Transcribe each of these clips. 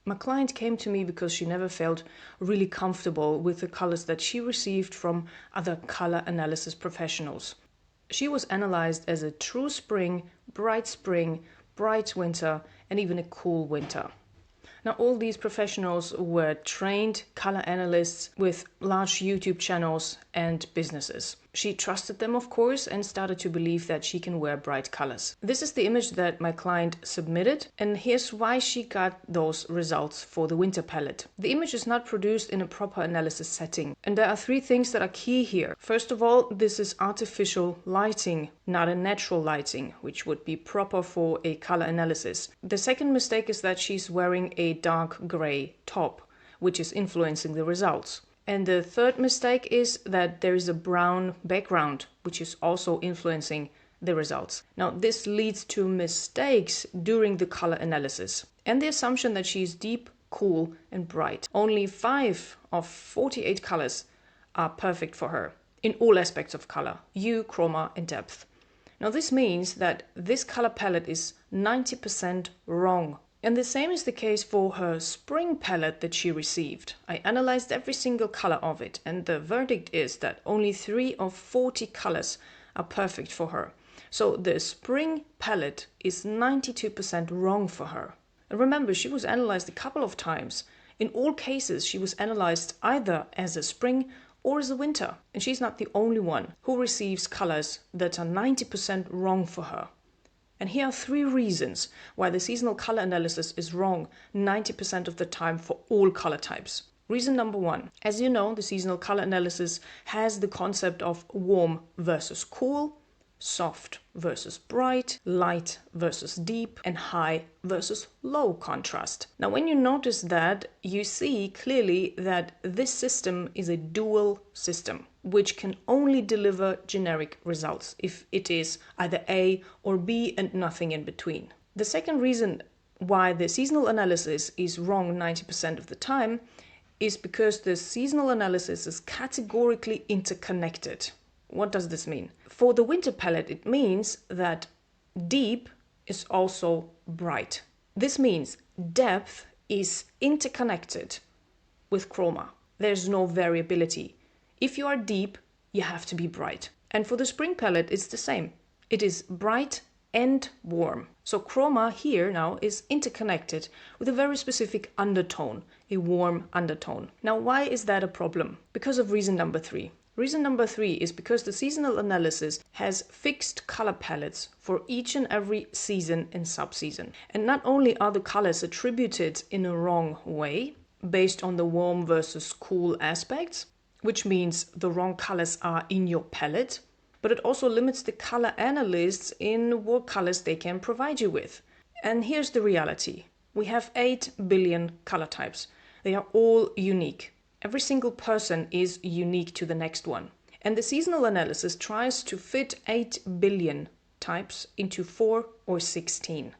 My client came to me because she never felt really comfortable with the colors that she received from other color analysis professionals. She was analyzed as a true spring, bright winter, and even a cool winter. Now, all these professionals were trained color analysts with large YouTube channels and businesses. She trusted them, of course, and started to believe that she can wear bright colors. This is the image that my client submitted, and here's why she got those results for the winter palette. The image is not produced in a proper analysis setting, and there are 3 things that are key here. First of all, this is artificial lighting, not a natural lighting, which would be proper for a color analysis. The second mistake is that she's wearing a dark gray top, which is influencing the results. And the third mistake is that there is a brown background, which is also influencing the results. Now, this leads to mistakes during the color analysis and the assumption that she is deep, cool, and bright. Only 5 of 48 colors are perfect for her in all aspects of color: hue, chroma, and depth. Now, this means that this color palette is 90% wrong. And the same is the case for her spring palette that she received. I analyzed every single color of it, and the verdict is that only 3 of 40 colors are perfect for her. So the spring palette is 92% wrong for her. And remember, she was analyzed a couple of times. In all cases, she analyzed analyzed either as a spring or as a winter. And she's not the only one who receives colors that are 90% wrong for her. And here are 3 reasons why the seasonal color analysis is wrong 90% of the time for all color types. Reason number 1. As you know, the seasonal color analysis has the concept of warm versus cool, soft versus bright, light versus deep, and high versus low contrast. Now, when you notice that, you see clearly that this system is a dual system, which can only deliver generic results if it is either A or B and nothing in between. The second reason why the seasonal analysis is wrong 90% of the time is because the seasonal analysis is categorically interconnected. What does this mean? For the winter palette, it means that deep is also bright. This means depth is interconnected with chroma. There's no variability. If you are deep, you have to be bright. And for the spring palette, it's the same. It is bright and warm. So chroma here now is interconnected with a very specific undertone, a warm undertone. Now, why is that a problem? Because of reason number 3. Reason number 3 is because the seasonal analysis has fixed color palettes for each and every season and subseason. And not only are the colors attributed in a wrong way, based on the warm versus cool aspects, which means the wrong colors are in your palette, but it also limits the color analysts in what colors they can provide you with. And here's the reality. We have 8 billion color types. They are all unique. Every single person is unique to the next one. And the seasonal analysis tries to fit 8 billion types into 4 or 16.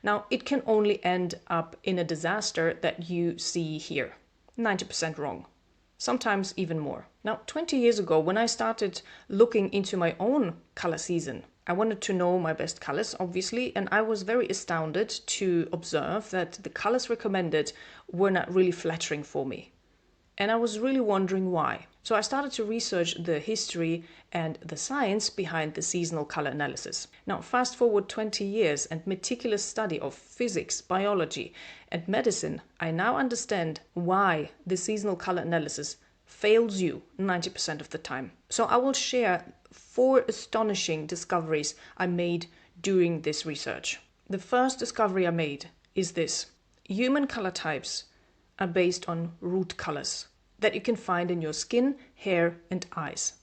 Now, it can only end up in a disaster that you see here. 90% wrong. Sometimes even more. Now, 20 years ago, when I started looking into my own color season, I wanted to know my best colors, obviously, and I was very astounded to observe that the colors recommended were not really flattering for me. And I was really wondering why. So I started to research the history and the science behind the seasonal color analysis. Now, fast forward 20 years and meticulous study of physics, biology, and medicine, I now understand why the seasonal color analysis fails you 90% of the time. So I will share 4 astonishing discoveries I made during this research. The first discovery I made is this: human color types are based on root colors that you can find in your skin, hair, and eyes,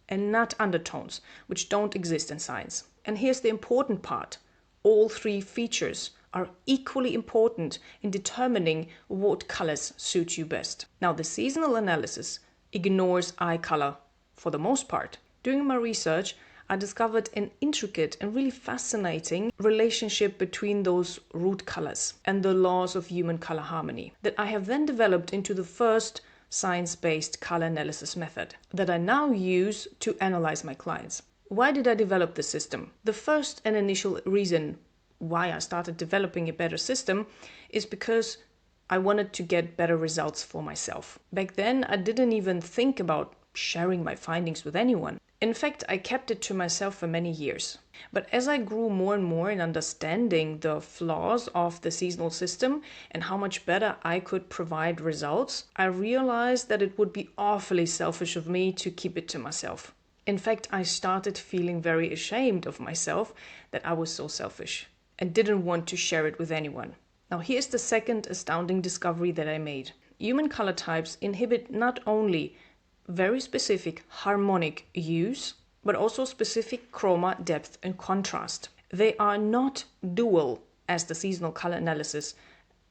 and not undertones, which don't exist in science. And here's the important part. All 3 features are equally important in determining what colors suit you best. Now, the seasonal analysis ignores eye color for the most part. During my research, I discovered an intricate and really fascinating relationship between those root colors and the laws of human color harmony that I have then developed into the first science-based color analysis method that I now use to analyze my clients. Why did I develop this system? The first and initial reason why I started developing a better system is because I wanted to get better results for myself. Back then, I didn't even think about sharing my findings with anyone. In fact, I kept it to myself for many years. But as I grew more and more in understanding the flaws of the seasonal system and how much better I could provide results, I realized that it would be awfully selfish of me to keep it to myself. In fact, I started feeling very ashamed of myself that I was so selfish and didn't want to share it with anyone. Now, here's the second astounding discovery that I made. Human color types inhibit not only very specific harmonic hues, but also specific chroma, depth, and contrast. They are not dual, as the seasonal color analysis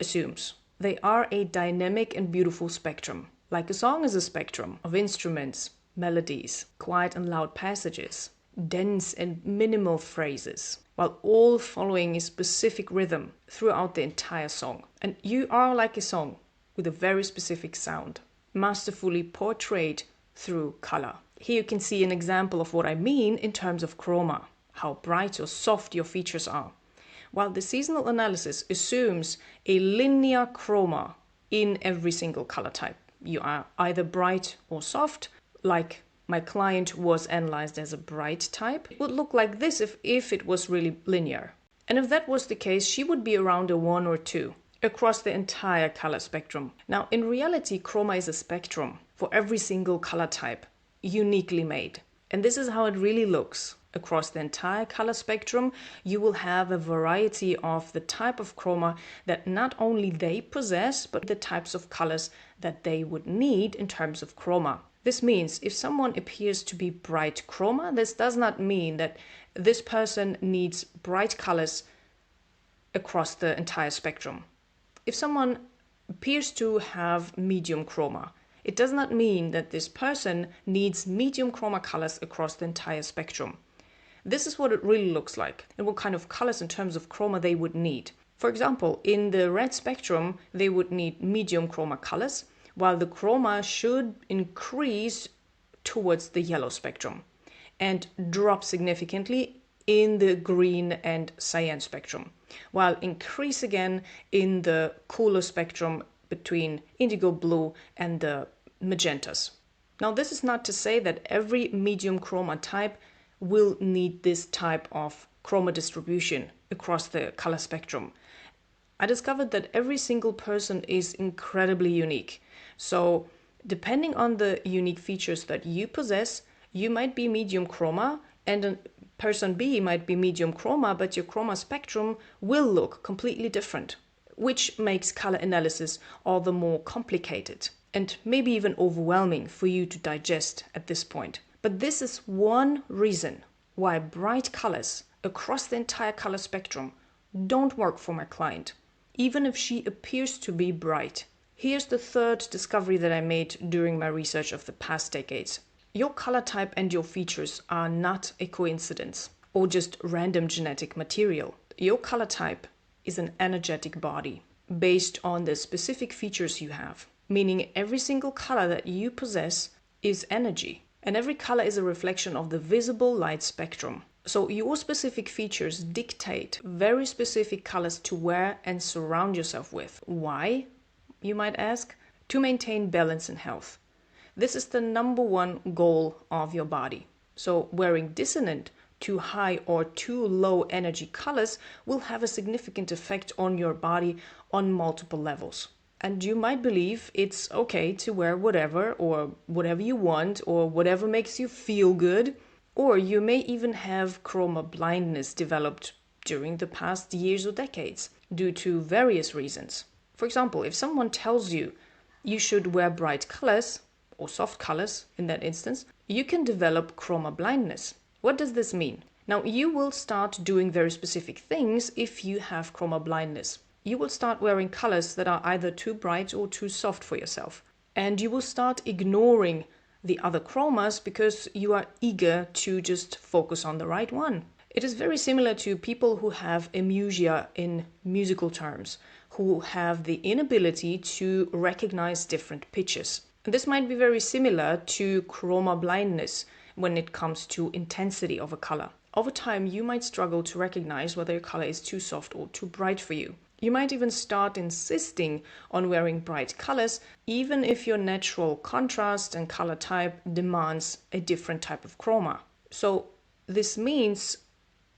assumes. They are a dynamic and beautiful spectrum. Like a song is a spectrum of instruments, melodies, quiet and loud passages, dense and minimal phrases, while all following a specific rhythm throughout the entire song. And you are like a song with a very specific sound, masterfully portrayed through color. Here you can see an example of what I mean in terms of chroma, how bright or soft your features are. While the seasonal analysis assumes a linear chroma in every single color type, you are either bright or soft. Like my client was analyzed as a bright type, it would look like this if it was really linear. And if that was the case, she would be around a 1 or 2 across the entire color spectrum. Now, in reality, chroma is a spectrum for every single color type, uniquely made. And this is how it really looks. Across the entire color spectrum, you will have a variety of the type of chroma that not only they possess, but the types of colors that they would need in terms of chroma. This means if someone appears to be bright chroma, this does not mean that this person needs bright colors across the entire spectrum. If someone appears to have medium chroma, it does not mean that this person needs medium chroma colors across the entire spectrum. This is what it really looks like and what kind of colors in terms of chroma they would need. For example, in the red spectrum, they would need medium chroma colors, while the chroma should increase towards the yellow spectrum and drop significantly in the green and cyan spectrum, while increase again in the cooler spectrum between indigo blue and the magentas. Now, this is not to say that every medium chroma type will need this type of chroma distribution across the color spectrum. I discovered that every single person is incredibly unique. So, depending on the unique features that you possess, you might be medium chroma and person B might be medium chroma, but your chroma spectrum will look completely different, which makes color analysis all the more complicated and maybe even overwhelming for you to digest at this point. But this is one reason why bright colors across the entire color spectrum don't work for my client, even if she appears to be bright. Here's the third discovery that I made during my research of the past decades. Your color type and your features are not a coincidence or just random genetic material. Your color type is an energetic body based on the specific features you have, meaning every single color that you possess is energy. And every color is a reflection of the visible light spectrum. So your specific features dictate very specific colors to wear and surround yourself with. Why, you might ask? To maintain balance and health. This is the number one goal of your body. So wearing dissonant, too high or too low energy colors will have a significant effect on your body on multiple levels. And you might believe it's okay to wear whatever or whatever you want or whatever makes you feel good. Or you may even have chroma blindness developed during the past years or decades due to various reasons. For example, if someone tells you you should wear bright colors, or soft colors in that instance, you can develop chroma blindness. What does this mean? Now, you will start doing very specific things if you have chroma blindness. You will start wearing colors that are either too bright or too soft for yourself. And you will start ignoring the other chromas because you are eager to just focus on the right one. It is very similar to people who have amusia in musical terms, who have the inability to recognize different pitches. This might be very similar to chroma blindness when it comes to intensity of a color. Over time, you might struggle to recognize whether a color is too soft or too bright for you. You might even start insisting on wearing bright colors, even if your natural contrast and color type demands a different type of chroma. So this means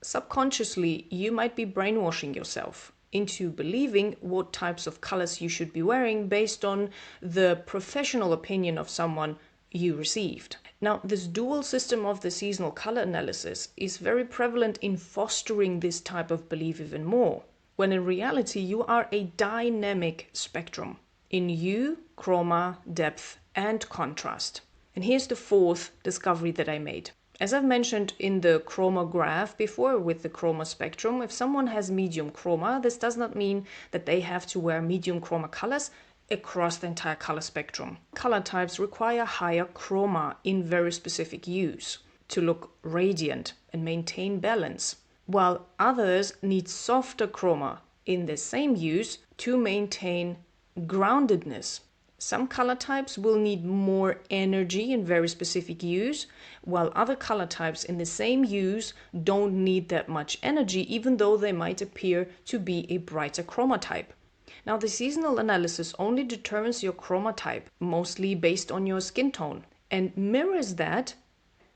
subconsciously you might be brainwashing yourself into believing what types of colors you should be wearing based on the professional opinion of someone you received. Now, this dual system of the seasonal color analysis is very prevalent in fostering this type of belief even more, when in reality you are a dynamic spectrum in hue, chroma, depth, and contrast. And here's the fourth discovery that I made. As I've mentioned in the chroma graph before with the chroma spectrum, if someone has medium chroma, this does not mean that they have to wear medium chroma colors across the entire color spectrum. Color types require higher chroma in very specific hues to look radiant and maintain balance, while others need softer chroma in the same hues to maintain groundedness. Some color types will need more energy in very specific hues, while other color types in the same hues don't need that much energy, even though they might appear to be a brighter chroma type. Now, the seasonal analysis only determines your chroma type, mostly based on your skin tone, and mirrors that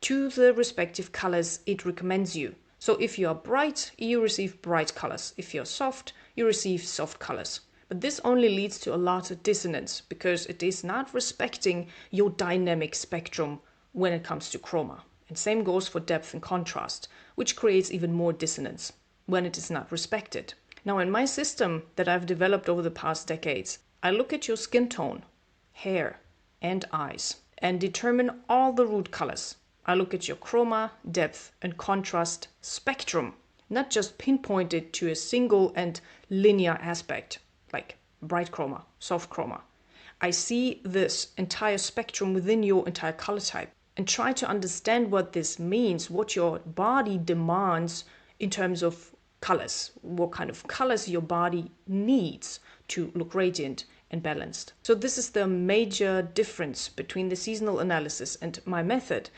to the respective colors it recommends you. So if you are bright, you receive bright colors. If you're soft, you receive soft colors. But this only leads to a lot of dissonance because it is not respecting your dynamic spectrum when it comes to chroma. And same goes for depth and contrast, which creates even more dissonance when it is not respected. Now, in my system that I've developed over the past decades, I look at your skin tone, hair, and eyes and determine all the root colors. I look at your chroma, depth, and contrast spectrum, not just pinpointed to a single and linear aspect, like bright chroma, soft chroma. I see this entire spectrum within your entire color type and try to understand what this means, what your body demands in terms of colors, what kind of colors your body needs to look radiant and balanced. So this is the major difference between the seasonal analysis and my method.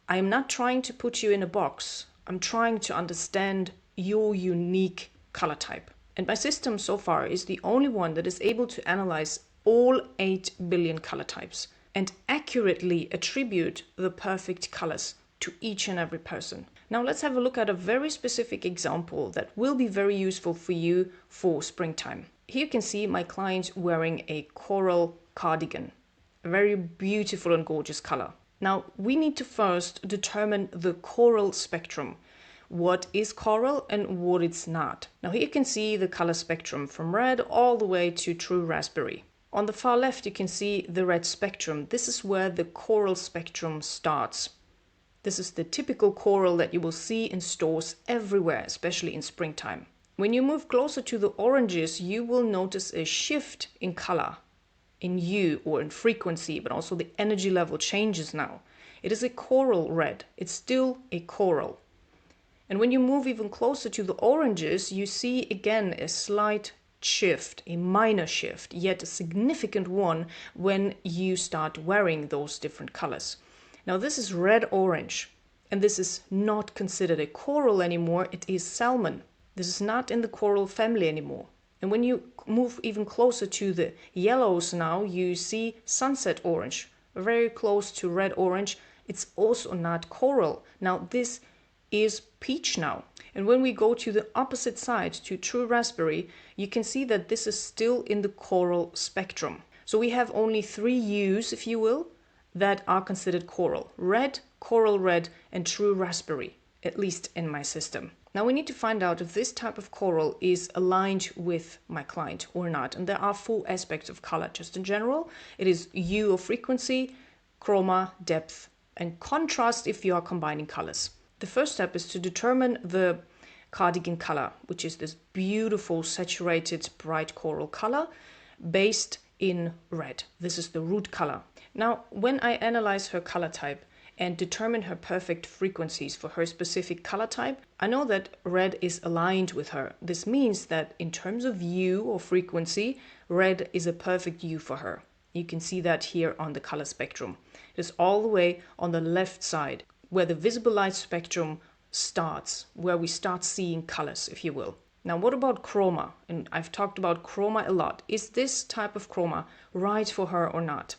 I am not trying to put you in a box. I'm trying to understand your unique color type. And my system so far is the only one that is able to analyze all 8 billion color types and accurately attribute the perfect colors to each and every person. Now let's have a look at a very specific example that will be very useful for you for springtime. Here you can see my client wearing a coral cardigan, a very beautiful and gorgeous color. Now we need to first determine the coral spectrum. What is coral and what it's not. Now here you can see the color spectrum from red all the way to true raspberry. On the far left you can see the red spectrum. This is where the coral spectrum starts. This is the typical coral that you will see in stores everywhere, especially in springtime. When you move closer to the oranges, you will notice a shift in color, in hue or in frequency, but also the energy level changes now. It is a coral red. It's still a coral. And when you move even closer to the oranges, you see again a slight shift, a minor shift, yet a significant one when you start wearing those different colors. Now this is red-orange, and this is not considered a coral anymore, it is salmon. This is not in the coral family anymore. And when you move even closer to the yellows now, you see sunset orange, very close to red-orange. It's also not coral. Now this is peach now. And when we go to the opposite side, to true raspberry, you can see that this is still in the coral spectrum. So we have only 3 hues, if you will, that are considered coral. Red, coral red, and true raspberry, at least in my system. Now we need to find out if this type of coral is aligned with my client or not. And there are 4 aspects of color just in general. It is hue or frequency, chroma, depth, and contrast if you are combining colors. The first step is to determine the cardigan color, which is this beautiful saturated bright coral color based in red. This is the root color. Now, when I analyze her color type and determine her perfect frequencies for her specific color type, I know that red is aligned with her. This means that in terms of hue or frequency, red is a perfect hue for her. You can see that here on the color spectrum. It is all the way on the left side, where the visible light spectrum starts, where we start seeing colors, if you will. Now, what about chroma? And I've talked about chroma a lot. Is this type of chroma right for her or not?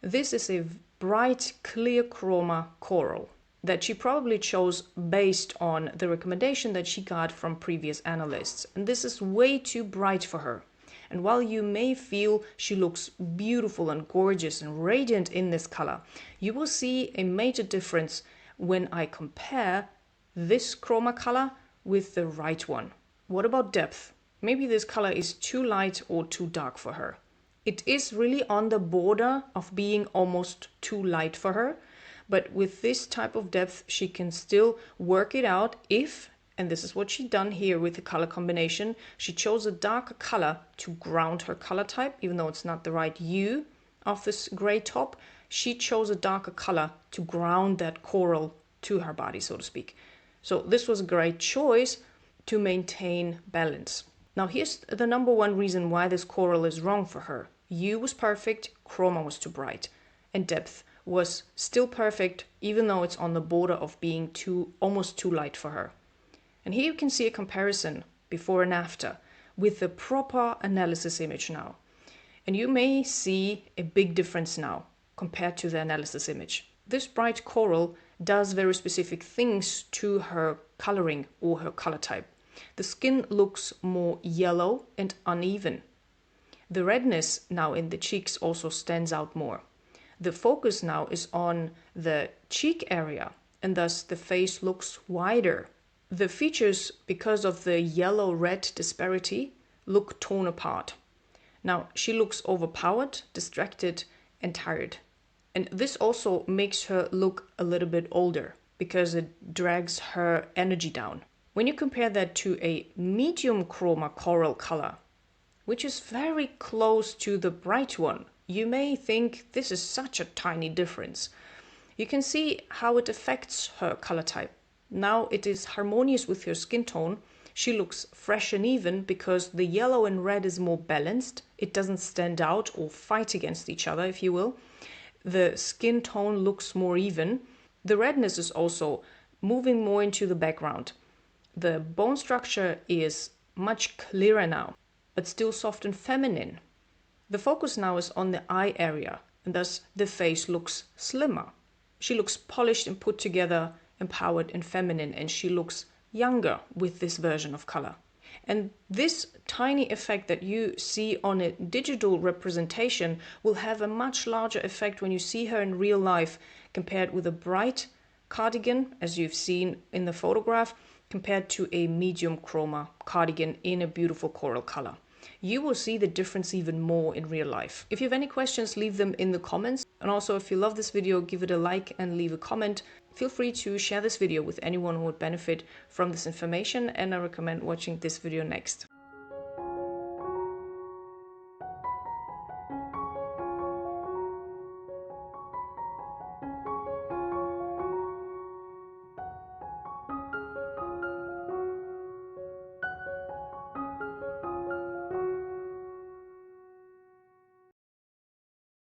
This is a bright, clear chroma coral that she probably chose based on the recommendation that she got from previous analysts. And this is way too bright for her. And while you may feel she looks beautiful and gorgeous and radiant in this color, you will see a major difference when I compare this chroma color with the right one. What about depth? Maybe this color is too light or too dark for her. It is really on the border of being almost too light for her, but with this type of depth, she can still work it out if, and this is what she done here with the color combination, she chose a darker color to ground her color type, even though it's not the right hue of this gray top, she chose a darker color to ground that coral to her body, so to speak. So this was a great choice to maintain balance. Now here's the number one reason why this coral is wrong for her. Hue was perfect, chroma was too bright, and depth was still perfect, even though it's on the border of being almost too light for her. And here you can see a comparison before and after with the proper analysis image now. And you may see a big difference now compared to the analysis image. This bright coral does very specific things to her coloring or her color type. The skin looks more yellow and uneven. The redness now in the cheeks also stands out more. The focus now is on the cheek area, and thus the face looks wider. The features, because of the yellow-red disparity, look torn apart. Now, she looks overpowered, distracted, and tired. And this also makes her look a little bit older, because it drags her energy down. When you compare that to a medium chroma coral color, which is very close to the bright one, you may think this is such a tiny difference. You can see how it affects her color type. Now it is harmonious with her skin tone. She looks fresh and even because the yellow and red is more balanced. It doesn't stand out or fight against each other, if you will. The skin tone looks more even. The redness is also moving more into the background. The bone structure is much clearer now, but still soft and feminine. The focus now is on the eye area, and thus the face looks slimmer. She looks polished and put together, empowered and feminine, and she looks younger with this version of color. And this tiny effect that you see on a digital representation will have a much larger effect when you see her in real life compared with a bright cardigan, as you've seen in the photograph, compared to a medium chroma cardigan in a beautiful coral color. You will see the difference even more in real life. If you have any questions, leave them in the comments. And also, if you love this video, give it a like and leave a comment. Feel free to share this video with anyone who would benefit from this information, and I recommend watching this video next.